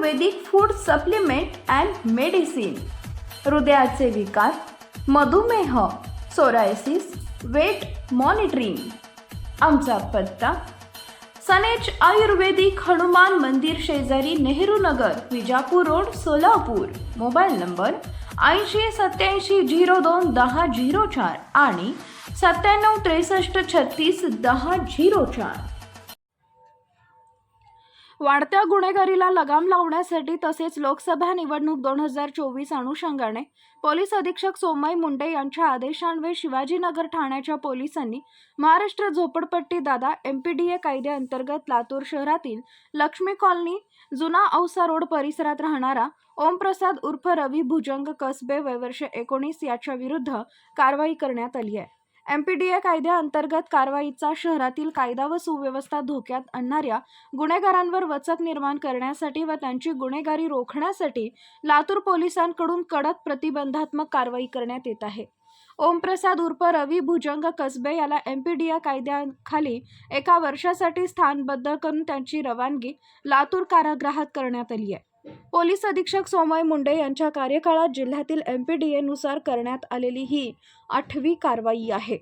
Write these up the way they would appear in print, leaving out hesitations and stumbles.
Ayurvedic food supplement and medicine, हृदयाचे विकार, मधुमेह, सोरायसिस, वेट मॉनिटरिंग. आमचा पत्ता सनेज आयुर्वेदिक हनुमान मंदिर शेजारी Nehru Nagar, Vijapur road, Solapur. Mobile number 8087021004 आणि 9763361004. वाढत्या गुन्हेगारीला लगाम लावण्यासाठी तसेच लोकसभा निवडणूक 2024 अनुषंगाने पोलीस अधीक्षक सोमय मुंडे यांच्या आदेशान्वये शिवाजीनगर ठाण्याच्या पोलिसांनी महाराष्ट्र झोपडपट्टी दादा MPDA कायद्याअंतर्गत लातूर शहरातील लक्ष्मी कॉलनी, जुना औसा रोड परिसरात राहणारा ओमप्रसाद उर्फ रवी भुजंग कसबे वय वर्ष 19 याच्या विरुद्ध कारवाई करण्यात आली आहे. MPDA कायद्याअंतर्गत कारवाईचा शहरातील कायदा व सुव्यवस्था धोक्यात आणणाऱ्या गुन्हेगारांवर वचक निर्माण करण्यासाठी व त्यांची गुन्हेगारी रोखण्यासाठी लातूर पोलिसांकडून कडक प्रतिबंधात्मक कारवाई करण्यात येत आहे. ओमप्रसाद उर्फ रवी भुजंग कसबे याला MPDA कायद्याखाली 1 वर्षासाठी स्थानबद्ध करून त्यांची रवानगी लातूर कारागृहात करण्यात आली आहे. पोलीस अधीक्षक सोमय मुंडे यांच्या कार्यकाळात जिल्ह्यातील MPDA नुसार करण्यात आलेली ही 8वी कारवाई आहे.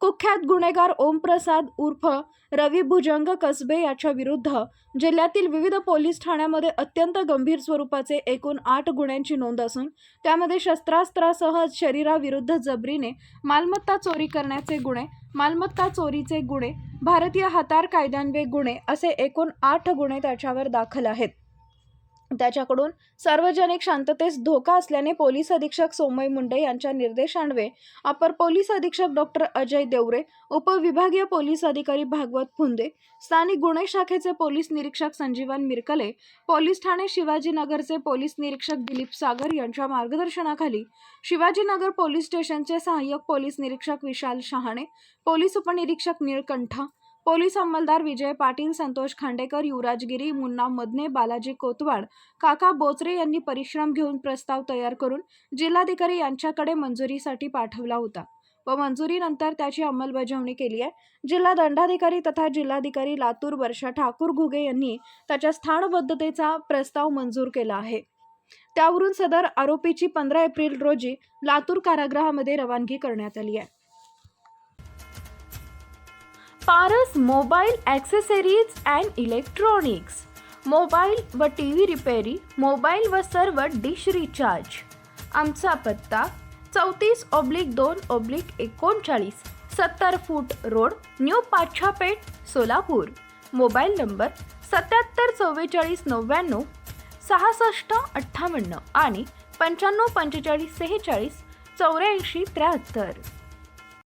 कुख्यात गुन्हेगार ओमप्रसाद उर्फ रवी भुजंग कसबे याच्या विरुद्ध जिल्ह्यातील विविध पोलीस ठाण्यामध्ये अत्यंत गंभीर स्वरूपाचे एकूण 8 गुन्ह्यांची नोंद असून त्यामध्ये शस्त्रास्त्रासह शरीराविरुद्ध जबरीने मालमत्ता चोरी करण्याचे गुन्हे, मालमत्ता चोरीचे गुन्हे, भारतीय हत्यार कायद्यान्वये गुन्हे असे एकूण 8 गुन्हे त्याच्यावर दाखल आहेत. त्याच्याकडून सार्वजनिक शांततेस धोका असल्याने पोलीस अधीक्षक सोमय मुंडे यांच्या निर्देशान्वये अपर पोलीस अधीक्षक डॉक्टर अजय देवरे, उपविभागीय पोलीस अधिकारी भागवत फुंदे, स्थानिक गुन्हे शाखेचे पोलीस निरीक्षक संजीवन मिरकले, पोलीस ठाणे शिवाजीनगरचे पोलीस निरीक्षक दिलीप सागर यांच्या मार्गदर्शनाखाली शिवाजीनगर पोलीस स्टेशनचे सहाय्यक पोलीस निरीक्षक विशाल शहाणे, पोलीस उपनिरीक्षक निळकंठ, पोलीस अंमलदार विजय पाटील, संतोष खांडेकर, युवराज गिरी, मुन्ना मदने, बालाजी कोतवाड, काका बोचरे यांनी परिश्रम घेऊन प्रस्ताव तयार करून जिल्हाधिकारी यांच्याकडे मंजुरीसाठी पाठवला होता व मंजुरीनंतर त्याची अंमलबजावणी केली आहे. जिल्हा दंडाधिकारी तथा जिल्हाधिकारी लातूर वर्षा ठाकूर घुगे यांनी त्याच्या स्थानबद्धतेचा प्रस्ताव मंजूर केला आहे. त्यावरून सदर आरोपीची 15 एप्रिल रोजी लातूर कारागृहामध्ये रवानगी करण्यात आली आहे. Paras mobile accessories and electronics, mobile व TV रिपेरी, मोबाईल व सर्व डिश रिचार्ज. आमचा पत्ता 34/2/39 70 फूट road, new Pachhapeth, Solapur. Mobile number 774499 6658 आणि 954546 8473.